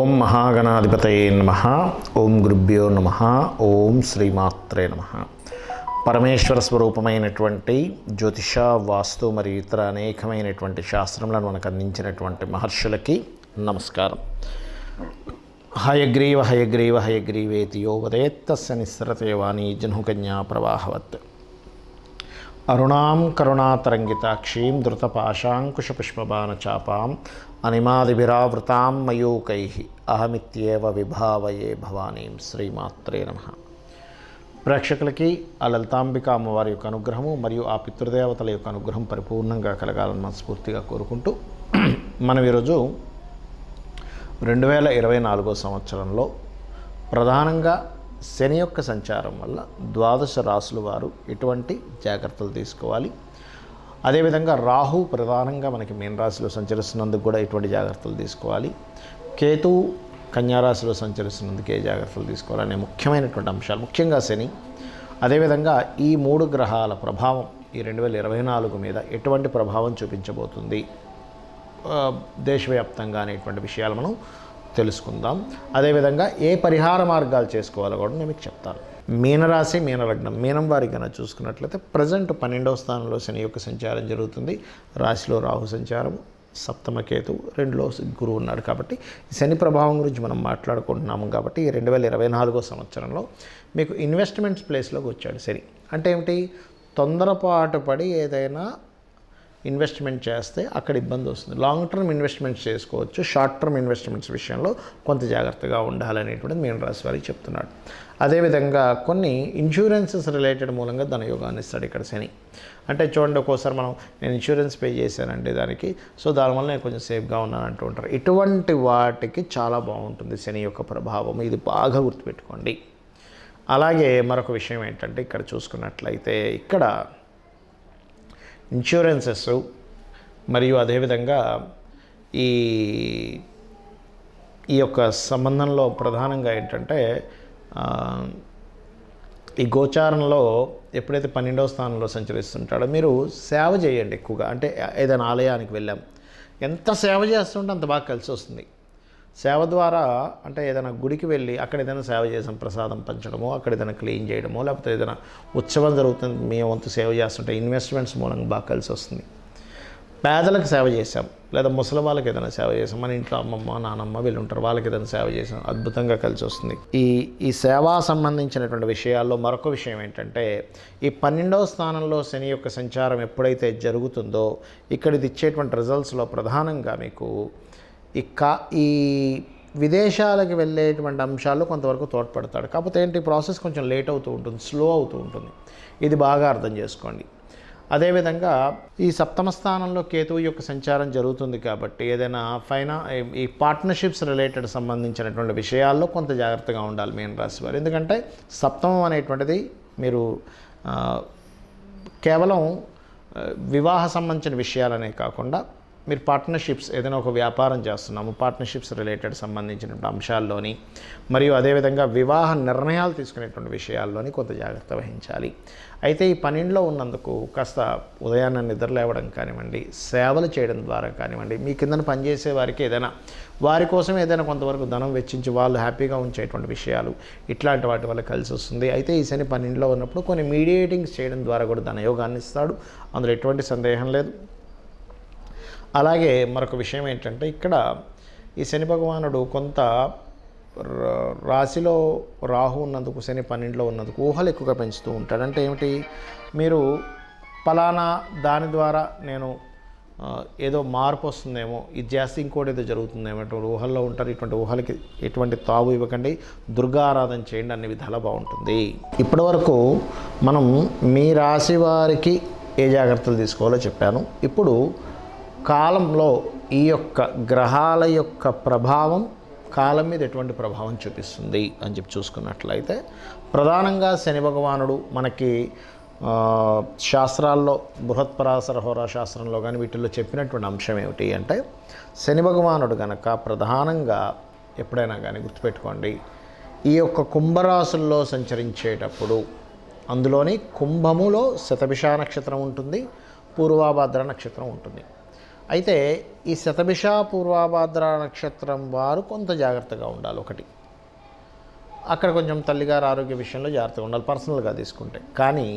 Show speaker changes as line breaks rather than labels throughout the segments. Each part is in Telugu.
ఓం మహాగణాధిపతయే నమః. ఓం గురుభ్యో నమః. ఓం శ్రీమాత్రే నమః. పరమేశ్వర స్వరూపమైనటువంటి జ్యోతిష, వాస్తు మరియు ఇతర అనేకమైనటువంటి శాస్త్రములను మనకు అందించినటువంటి మహర్షులకి నమస్కారం. హయగ్రీవ హయగ్రీవ హయగ్రీవేతి యో వదేత్తస్య నిస్సరతే వాణీ జహ్నుకన్యా ప్రవాహవత్. అరుణాం కరుణాతరంగితాక్షీం ధృతపాశాంకుశపుష్పబాణచాపాం అనిమాదిభిరావృతాం మయూకైః అహమిత్యేవ విభావయే భవానీం. శ్రీమాత్రే నమః. ప్రేక్షకులకి ఆ లలితాంబిక అమ్మవారి యొక్క అనుగ్రహము మరియు ఆ పితృదేవతల యొక్క అనుగ్రహం పరిపూర్ణంగా కలగాలని మనస్ఫూర్తిగా కోరుకుంటూ మనం ఈరోజు 2024 సంవత్సరంలో ప్రధానంగా శని యొక్క సంచారం వల్ల ద్వాదశ రాశుల వారు ఎటువంటి జాగ్రత్తలు తీసుకోవాలి, అదేవిధంగా రాహు ప్రధానంగా మనకి మీన రాశిలో సంచరిస్తున్నందుకు కూడా ఎటువంటి జాగ్రత్తలు తీసుకోవాలి, కేతువు కన్యారాశిలో సంచరిస్తున్నందుకు ఏ జాగ్రత్తలు తీసుకోవాలనే ముఖ్యమైనటువంటి అంశాలు, ముఖ్యంగా శని, అదేవిధంగా ఈ 3 గ్రహాల ప్రభావం ఈ 2024 మీద ఎటువంటి ప్రభావం చూపించబోతుంది దేశవ్యాప్తంగా అనేటువంటి విషయాలు మనం తెలుసుకుందాం. అదేవిధంగా ఏ పరిహార మార్గాలు చేసుకోవాలో కూడా నేను మీకు చెప్తాను. మీనరాశి, మీనలగ్నం, మీనం వారి కన్నా చూసుకున్నట్లయితే ప్రజెంట్ 12వ స్థానంలో శని యొక్క సంచారం జరుగుతుంది. రాశిలో రాహు సంచారం, సప్తమ కేతువు, 2లో గురువు ఉన్నాడు. కాబట్టి శని ప్రభావం గురించి మనం మాట్లాడుకుంటున్నాము. కాబట్టి 2024 సంవత్సరంలో మీకు ఇన్వెస్ట్మెంట్స్ ప్లేస్లోకి వచ్చాడు శని. అంటే ఏమిటి? తొందరపాటు పడి ఏదైనా ఇన్వెస్ట్మెంట్ చేస్తే అక్కడ ఇబ్బంది వస్తుంది. లాంగ్ టర్మ్ ఇన్వెస్ట్మెంట్స్ చేసుకోవచ్చు, షార్ట్ టర్మ్ ఇన్వెస్ట్మెంట్స్ విషయంలో కొంత జాగ్రత్తగా ఉండాలనేటువంటిది మీన రాశి వారికి చెప్తున్నాడు. అదేవిధంగా కొన్ని ఇన్సూరెన్సెస్ రిలేటెడ్ మూలంగా ధనయోగాన్ని ఇస్తాడు ఇక్కడ శని. అంటే చూడండి, ఒక్కోసారి నేను ఇన్సూరెన్స్ పే చేశానండి దానికి, సో దానివల్ల నేను కొంచెం సేఫ్గా ఉన్నాను అంటూ ఉంటారు. ఇటువంటి వాటికి చాలా బాగుంటుంది శని యొక్క ప్రభావం, ఇది బాగా గుర్తుపెట్టుకోండి. అలాగే మరొక విషయం ఏంటంటే ఇక్కడ చూసుకున్నట్లయితే ఇక్కడ ఇన్సూరెన్సెస్ మరియు అదేవిధంగా ఈ యొక్క సంబంధంలో ప్రధానంగా ఏంటంటే ఈ గోచారంలో ఎప్పుడైతే 12వ స్థానంలో సంచరిస్తుంటాడో మీరు సేవ చేయండి ఎక్కువగా. అంటే ఏదైనా ఆలయానికి వెళ్ళాం, ఎంత సేవ చేస్తుంటే అంత బాగా కలిసి వస్తుంది. సేవ ద్వారా అంటే ఏదైనా గుడికి వెళ్ళి అక్కడ ఏదైనా సేవ చేసాం, ప్రసాదం పంచడమో, అక్కడ ఏదైనా క్లీన్ చేయడమో, లేకపోతే ఏదైనా ఉత్సవం జరుగుతుంది మేము వంతు సేవ చేస్తుంటే ఇన్వెస్ట్మెంట్స్ మూలంగా బాగా కలిసి వస్తుంది. పేదలకు సేవ చేసాం, లేదా ముసలి వాళ్ళకి ఏదైనా సేవ చేసాం, మన ఇంట్లో అమ్మమ్మ నానమ్మ వీళ్ళు ఉంటారు, వాళ్ళకి ఏదైనా సేవ చేసాం, అద్భుతంగా కలిసి వస్తుంది. ఈ సేవా సంబంధించినటువంటి విషయాల్లో మరొక విషయం ఏంటంటే ఈ 12వ స్థానంలో శని యొక్క సంచారం ఎప్పుడైతే జరుగుతుందో ఇక్కడ ఇది ఇచ్చేటువంటి రిజల్ట్స్లో ప్రధానంగా మీకు ఈ విదేశాలకు వెళ్ళేటువంటి అంశాల్లో కొంతవరకు తోడ్పడతాడు. కాకపోతే ఏంటి, ప్రాసెస్ కొంచెం లేట్ అవుతూ ఉంటుంది, స్లో అవుతూ ఉంటుంది. ఇది బాగా అర్థం చేసుకోండి. అదేవిధంగా ఈ సప్తమ స్థానంలో కేతువు యొక్క సంచారం జరుగుతుంది కాబట్టి ఏదైనా ఈ పార్ట్నర్షిప్స్ రిలేటెడ్ సంబంధించినటువంటి విషయాల్లో కొంత జాగ్రత్తగా ఉండాలి మీన రాశి వారు. ఎందుకంటే సప్తమం అనేటువంటిది మీరు కేవలం వివాహ సంబంధించిన విషయాలనే కాకుండా మీరు పార్ట్నర్షిప్స్ ఏదైనా ఒక వ్యాపారం చేస్తున్నాము, పార్ట్నర్షిప్స్ రిలేటెడ్ సంబంధించినటువంటి అంశాల్లోని మరియు అదేవిధంగా వివాహ నిర్ణయాలు తీసుకునేటువంటి విషయాల్లోని కొంత జాగ్రత్త వహించాలి. అయితే ఈ 12లో ఉన్నందుకు కాస్త ఉదయాన్నే నిద్రలేవడం కానివ్వండి, సేవలు చేయడం ద్వారా కానివ్వండి, మీ కిందన పనిచేసే వారికి ఏదైనా వారి కోసం ఏదైనా కొంతవరకు ధనం వెచ్చించి వాళ్ళు హ్యాపీగా ఉంచేటువంటి విషయాలు, ఇట్లాంటి వాటి వల్ల కలిసి వస్తుంది. అయితే ఈ శని 12లో ఉన్నప్పుడు కొన్ని మీడియేటింగ్స్ చేయడం ద్వారా కూడా ధనయోగాన్ని ఇస్తాడు, అందులో ఎటువంటి సందేహం లేదు. అలాగే మరొక విషయం ఏంటంటే ఇక్కడ ఈ శని భగవానుడు కొంత రాశిలో రాహు ఉన్నందుకు, శని 12లో ఉన్నందుకు ఊహలు ఎక్కువగా పెంచుతూ ఉంటాడు. అంటే ఏమిటి, మీరు ఫలానా దాని ద్వారా నేను ఏదో మార్పు వస్తుందేమో, ఇది చేస్తే ఇంకోటి ఏదో జరుగుతుందేమో, ఇటువంటి ఊహల్లో ఉంటారు. ఇటువంటి ఊహలకి ఎటువంటి తావు ఇవ్వకండి, దుర్గా ఆరాధన చేయండి, అన్ని విధాలా బాగుంటుంది. ఇప్పటివరకు మనం మీ రాశి వారికి ఏ జాగ్రత్తలు తీసుకోవాలో చెప్పాను. ఇప్పుడు కాలంలో ఈ యొక్క గ్రహాల యొక్క ప్రభావం కాలం మీద ఎటువంటి ప్రభావం చూపిస్తుంది అని చెప్పి చూసుకున్నట్లయితే ప్రధానంగా శని భగవానుడు మనకి శాస్త్రాల్లో బృహత్పరాశర హోరా శాస్త్రంలో కానీ వీటిల్లో చెప్పినటువంటి అంశం ఏమిటి అంటే శని భగవానుడు కనుక ప్రధానంగా ఎప్పుడైనా కానీ గుర్తుపెట్టుకోండి, ఈ యొక్క కుంభరాశుల్లో సంచరించేటప్పుడు అందులోని కుంభములో శతభిష నక్షత్రం ఉంటుంది, పూర్వాభాద్ర నక్షత్రం ఉంటుంది. అయితే ఈ శతభిష పూర్వాభాద్ర నక్షత్రం వారు కొంత జాగ్రత్తగా ఉండాలి. ఒకటి అక్కడ కొంచెం తల్లిగారు ఆరోగ్య విషయంలో జాగ్రత్తగా ఉండాలి పర్సనల్గా తీసుకుంటే. కానీ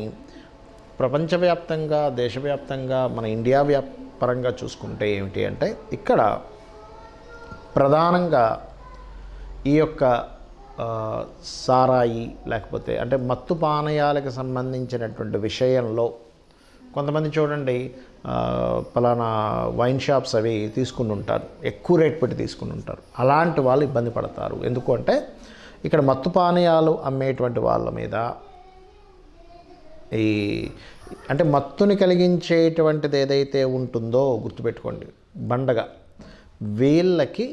ప్రపంచవ్యాప్తంగా దేశవ్యాప్తంగా మన ఇండియా పరంగా చూసుకుంటే ఏమిటి అంటే ఇక్కడ ప్రధానంగా ఈ యొక్క సారాయి లేకపోతే అంటే మత్తు పానీయాలకు సంబంధించినటువంటి విషయంలో కొంతమంది చూడండి పలానా వైన్ షాప్స్ అవి తీసుకుని ఉంటారు, ఎక్కువ రేట్ పెట్టి తీసుకుని ఉంటారు. అలాంటి వాళ్ళు ఇబ్బంది పడతారు. ఎందుకు అంటే ఇక్కడ మత్తు పానీయాలు అమ్మేటువంటి వాళ్ళ మీద ఈ అంటే మత్తుని కలిగించేటువంటిది ఏదైతే ఉంటుందో గుర్తుపెట్టుకోండి, బండగా వీళ్ళకి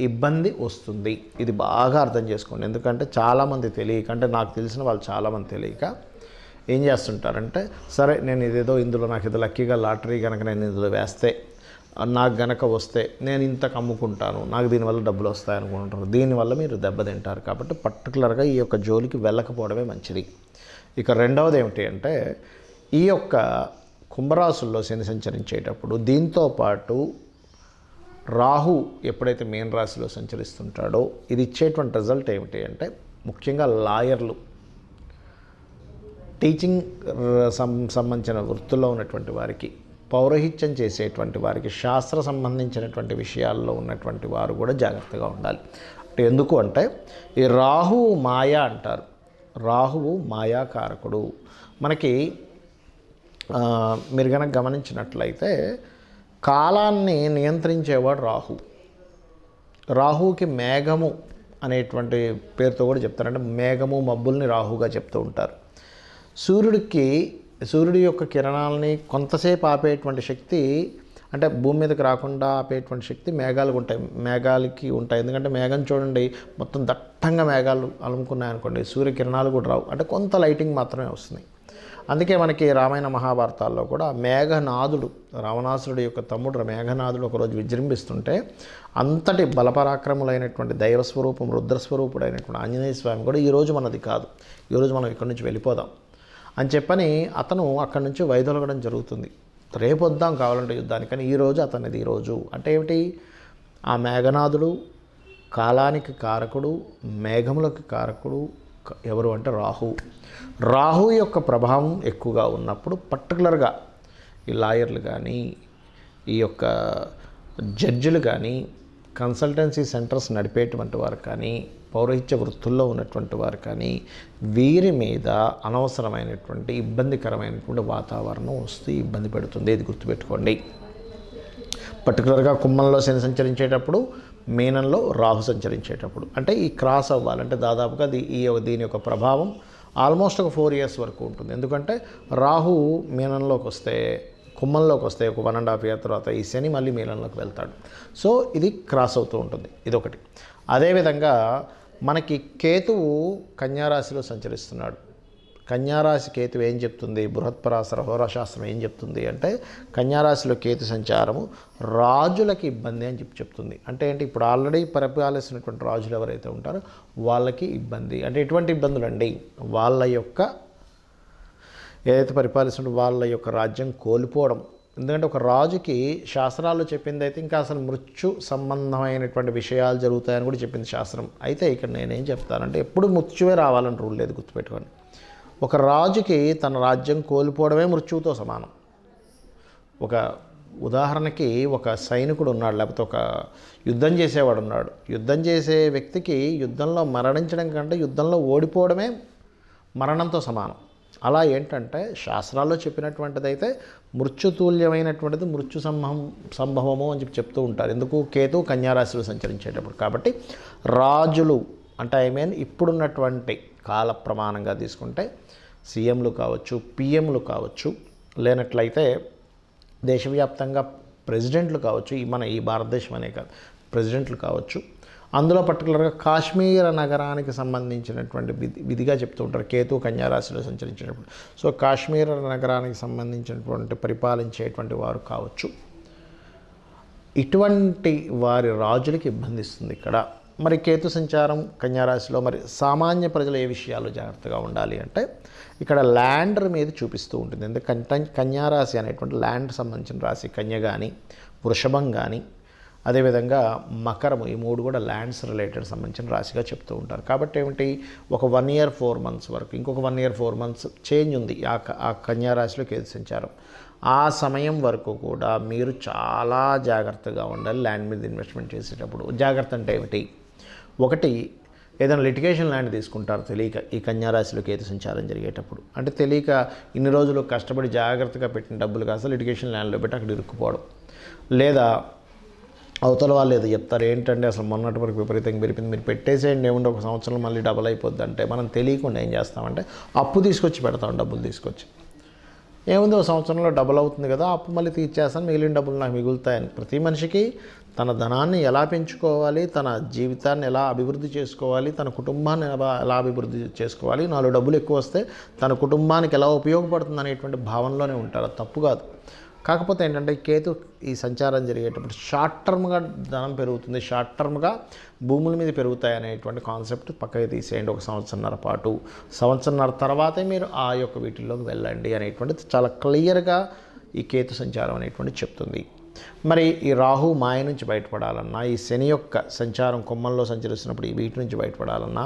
ఇబ్బంది వస్తుంది. ఇది బాగా అర్థం చేసుకోండి. ఎందుకంటే చాలామంది తెలియక, అంటే నాకు తెలిసిన వాళ్ళు చాలామంది తెలియక ఏం చేస్తుంటారంటే, సరే నేను ఇదేదో ఇందులో నాకు ఇది లక్కీగా లాటరీ కనుక నేను ఇందులో వేస్తే నాకు గనక వస్తే నేను ఇంతకు అమ్ముకుంటాను, నాకు దీనివల్ల డబ్బులు వస్తాయి అనుకుంటారు. దీనివల్ల మీరు దెబ్బతింటారు. కాబట్టి పర్టికులర్గా ఈ యొక్క జోలికి వెళ్ళకపోవడమే మంచిది. ఇక రెండవది ఏమిటి అంటే ఈ యొక్క కుంభరాశుల్లో శని సంచరించేటప్పుడు దీంతో పాటు రాహు ఎప్పుడైతే మీన రాశిలో సంచరిస్తుంటాడో ఇది ఇచ్చేటువంటి రిజల్ట్ ఏమిటి అంటే ముఖ్యంగా లాయర్లు, టీచింగ్ సంబంధించిన వృత్తుల్లో ఉన్నటువంటి వారికి, పౌరహిత్యం చేసేటువంటి వారికి, శాస్త్ర సంబంధించినటువంటి విషయాల్లో ఉన్నటువంటి వారు కూడా జాగ్రత్తగా ఉండాలి. అంటే ఎందుకు అంటే ఈ రాహువు మాయా అంటారు. రాహువు మాయాకారకుడు. మనకి మీరు కనుక గమనించినట్లయితే కాలాన్ని నియంత్రించేవాడు రాహు. రాహువుకి మేఘము అనేటువంటి పేరుతో కూడా చెప్తారు. అంటే మేఘము మబ్బుల్ని రాహుగా చెప్తూ ఉంటారు. సూర్యుడి యొక్క కిరణాలని కొంతసేపు ఆపేటువంటి శక్తి, అంటే భూమి మీదకి రాకుండా ఆపేటువంటి శక్తి మేఘాలకి ఉంటాయి. ఎందుకంటే మేఘం చూడండి మొత్తం దట్టంగా మేఘాలు అలుముకున్నాయనుకోండి, సూర్యకిరణాలు కూడా రావు, అంటే కొంత లైటింగ్ మాత్రమే వస్తుంది. అందుకే మనకి రామాయణ మహాభారతాల్లో కూడా మేఘనాథుడు, రావణాసురుడి యొక్క తమ్ముడు మేఘనాథుడు ఒకరోజు విజృంభిస్తుంటే అంతటి బలపరాక్రములైనటువంటి దైవస్వరూపం, రుద్రస్వరూపుడైనటువంటి ఆంజనేయ స్వామి కూడా ఈరోజు మనది కాదు, ఈరోజు మనం ఇక్కడి నుంచి వెళ్ళిపోదాం అని చెప్పని అతను అక్కడి నుంచి వైదొలగడం జరుగుతుంది. రేపు వద్దాం కావాలంటే యుద్ధానికి, కానీ ఈరోజు అతనిది ఈరోజు. అంటే ఏమిటి, ఆ మేఘనాథుడు కాలానికి కారకుడు, మేఘములకు కారకుడు ఎవరు అంటే రాహు యొక్క ప్రభావం ఎక్కువగా ఉన్నప్పుడు పర్టికులర్గా ఈ లాయర్లు కానీ, ఈ యొక్క జడ్జిలు కానీ, కన్సల్టెన్సీ సెంటర్స్ నడిపేటువంటి వారు కానీ, పౌరహిత్య వృత్తుల్లో ఉన్నటువంటి వారు కానీ వీరి మీద అనవసరమైనటువంటి ఇబ్బందికరమైనటువంటి వాతావరణం వస్తూ ఇబ్బంది పెడుతుంది. ఇది గుర్తుపెట్టుకోండి. పర్టికులర్గా కుంభంలో శని సంచరించేటప్పుడు, మీనంలో రాహు సంచరించేటప్పుడు, అంటే ఈ క్రాస్ అవ్వాలంటే దాదాపుగా దీని యొక్క ప్రభావం ఆల్మోస్ట్ ఒక 4 years వరకు ఉంటుంది. ఎందుకంటే రాహు మీనంలోకి వస్తే, కుంభంలోకి వస్తే ఒక 1.5 year తర్వాత ఈ శని మళ్ళీ మీనంలోకి వెళ్తాడు. సో ఇది క్రాస్ అవుతూ ఉంటుంది. ఇదొకటి. అదేవిధంగా మనకి కేతువు కన్యారాశిలో సంచరిస్తున్నాడు. కన్యారాశి కేతువు ఏం చెప్తుంది, బృహత్పరాశర హోరాశాస్త్రం ఏం చెప్తుంది అంటే కన్యారాశిలో కేతు సంచారము రాజులకి ఇబ్బంది అని చెప్తుంది. అంటే ఏంటి, ఇప్పుడు ఆల్రెడీ పరిపాలిస్తున్నటువంటి రాజులు ఎవరైతే ఉంటారో వాళ్ళకి ఇబ్బంది. అంటే ఎటువంటి ఇబ్బందులు అండి, వాళ్ళ యొక్క ఏదైతే పరిపాలిస్తున్న వాళ్ళ యొక్క రాజ్యం కోల్పోవడం. ఎందుకంటే ఒక రాజుకి శాస్త్రాల్లో చెప్పింది అయితే ఇంకా అసలు మృత్యు సంబంధమైనటువంటి విషయాలు జరుగుతాయని కూడా చెప్పింది శాస్త్రం. అయితే ఇక్కడ నేనేం చెప్తానంటే ఎప్పుడు మృత్యువే రావాలని రూల్ లేదు, గుర్తుపెట్టుకోండి. ఒక రాజుకి తన రాజ్యం కోల్పోవడమే మృత్యువుతో సమానం. ఒక ఉదాహరణకి ఒక సైనికుడు ఉన్నాడు, లేకపోతే ఒక యుద్ధం చేసేవాడు ఉన్నాడు. యుద్ధం చేసే వ్యక్తికి యుద్ధంలో మరణించడం కంటే యుద్ధంలో ఓడిపోవడమే మరణంతో సమానం. అలా ఏంటంటే శాస్త్రాల్లో చెప్పినటువంటిదైతే మృత్యుతుల్యమైనటువంటిది మృత్యు సంభవము అని చెప్తూ ఉంటారు. ఎందుకు, కేతు కన్యారాశిలో సంచరించేటప్పుడు. కాబట్టి రాజులు అంటే ఇప్పుడున్నటువంటి కాల ప్రమాణంగా తీసుకుంటే సీఎంలు కావచ్చు, పిఎంలు కావచ్చు, లేనట్లయితే దేశవ్యాప్తంగా ప్రెసిడెంట్లు కావచ్చు, ఈ భారతదేశం అనే కాదు, ప్రెసిడెంట్లు కావచ్చు. అందులో పర్టికులర్గా కాశ్మీర నగరానికి సంబంధించినటువంటి విధిగా చెప్తూ ఉంటారు కేతు కన్యారాశిలో సంచరించినప్పుడు. సో కాశ్మీర నగరానికి సంబంధించినటువంటి పరిపాలించేటువంటి వారు కావచ్చు, ఇటువంటి వారి రాజులకి ఇబ్బంది ఇస్తుంది ఇక్కడ. మరి కేతు సంచారం కన్యారాశిలో మరి సామాన్య ప్రజలు ఏ విషయాల్లో జాగ్రత్తగా ఉండాలి అంటే ఇక్కడ ల్యాండ్ మీద చూపిస్తూ ఉంటుంది. ఎందుకంటే కన్యారాశి అనేటువంటి ల్యాండ్ సంబంధించిన రాశి. కన్య కానీ వృషభం కానీ అదేవిధంగా మకరము, ఈ 3 కూడా ల్యాండ్స్ రిలేటెడ్ సంబంధించిన రాశిగా చెప్తూ ఉంటారు. కాబట్టి ఏమిటి, ఒక 1 year 4 months వరకు, ఇంకొక 1 year 4 months చేంజ్ ఉంది ఆ కన్యా రాశిలో కేతు సంచారం. ఆ సమయం వరకు కూడా మీరు చాలా జాగ్రత్తగా ఉండాలి ల్యాండ్ మీద ఇన్వెస్ట్మెంట్ చేసేటప్పుడు. జాగ్రత్త అంటే ఏమిటి, ఒకటి ఏదైనా లిటిగేషన్ ల్యాండ్ తీసుకుంటారు తెలియక ఈ కన్యా రాశిలో కేతు సంచారం జరిగేటప్పుడు. అంటే తెలియక ఇన్ని రోజులు కష్టపడి జాగ్రత్తగా పెట్టిన డబ్బులు కాస్త లిటిగేషన్ ల్యాండ్లో పెట్టి అక్కడ ఇరుక్కుపోవడం, లేదా అవతల వాళ్ళు ఏదో చెప్తారు, ఏంటంటే అసలు మొన్నటి వరకు విపరీతంగా పెరిగింది, మీరు పెట్టేసేయండి ఏముంటే ఒక సంవత్సరం మళ్ళీ డబల్ అయిపోద్ది అంటే మనం తెలియకుండా ఏం చేస్తామంటే అప్పు తీసుకొచ్చి పెడతాం, డబ్బులు తీసుకొచ్చి. ఏముంది, ఒక సంవత్సరంలో డబుల్ అవుతుంది కదా, అప్పు మళ్ళీ తీర్చేస్తాను, మిగిలిన డబ్బులు నాకు మిగులుతాయని. ప్రతి మనిషికి తన ధనాన్ని ఎలా పెంచుకోవాలి, తన జీవితాన్ని ఎలా అభివృద్ధి చేసుకోవాలి, తన కుటుంబాన్ని ఎలా అభివృద్ధి చేసుకోవాలి, 4 డబ్బులు ఎక్కువ వస్తే తన కుటుంబానికి ఎలా ఉపయోగపడుతుంది అనేటువంటి భావనలోనే ఉంటారు. అది తప్పు కాదు. కాకపోతే ఏంటంటే కేతు ఈ సంచారం జరిగేటప్పుడు షార్ట్ టర్మ్గా ధనం పెరుగుతుంది, షార్ట్ టర్మ్గా భూముల మీద పెరుగుతాయి అనేటువంటి కాన్సెప్ట్ పక్కకి తీసేయండి. ఒక సంవత్సరన్నర పాటు, సంవత్సరన్నర తర్వాతే మీరు ఆ యొక్క వీటిల్లోకి వెళ్ళండి అనేటువంటిది చాలా క్లియర్గా ఈ కేతు సంచారం అనేటువంటి చెప్తుంది. మరి ఈ రాహు మాయ నుంచి బయటపడాలన్నా, ఈ శని యొక్క సంచారం కొమ్మల్లో సంచరిస్తున్నప్పుడు ఈ వీటి నుంచి బయటపడాలన్నా,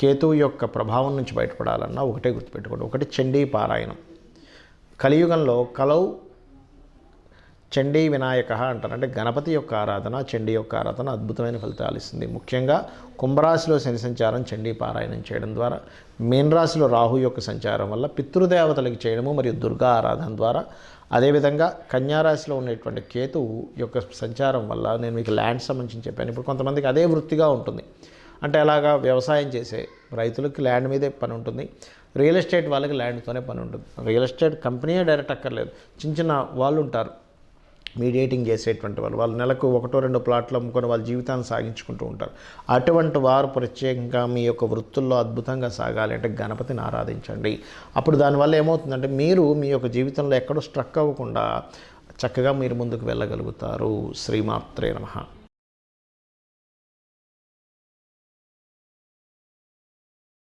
కేతువు యొక్క ప్రభావం నుంచి బయటపడాలన్నా ఒకటే గుర్తుపెట్టుకోండి, ఒకటి చండీ పారాయణం. కలియుగంలో కలౌ చండీ వినాయక అంటారు. అంటే గణపతి యొక్క ఆరాధన, చండీ యొక్క ఆరాధన అద్భుతమైన ఫలితాలు ఇస్తుంది. ముఖ్యంగా కుంభరాశిలో శని సంచారం చండీ పారాయణం చేయడం ద్వారా, మీన రాశిలో రాహు యొక్క సంచారం వల్ల పితృదేవతలకు చేయడము మరియు దుర్గా ఆరాధన ద్వారా, అదేవిధంగా కన్యారాశిలో ఉండేటువంటి కేతువు యొక్క సంచారం వల్ల, నేను మీకు ల్యాండ్ సంబంధించి చెప్పాను. ఇప్పుడు కొంతమందికి అదే వృత్తిగా ఉంటుంది. అంటే అలాగా వ్యవసాయం చేసే రైతులకి ల్యాండ్ మీదే పని ఉంటుంది, రియల్ ఎస్టేట్ వాళ్ళకి ల్యాండ్తోనే పని ఉంటుంది. రియల్ ఎస్టేట్ కంపెనీయే డైరెక్ట్ అక్కర్లేదు, చిన్న చిన్న వాళ్ళు ఉంటారు మీడియేటింగ్ చేసేటువంటి వాళ్ళు నెలకు 1-2 ప్లాట్లు అమ్ముకొని వాళ్ళ జీవితాన్ని సాగించుకుంటూ ఉంటారు. అటువంటి వారు ప్రత్యేకంగా మీ యొక్క వృత్తుల్లో అద్భుతంగా సాగాలి అంటే గణపతిని ఆరాధించండి. అప్పుడు దానివల్ల ఏమవుతుందంటే మీరు మీ యొక్క జీవితంలో ఎక్కడో స్ట్రక్ అవ్వకుండా చక్కగా మీరు ముందుకు వెళ్ళగలుగుతారు. శ్రీమాత్రే నమః.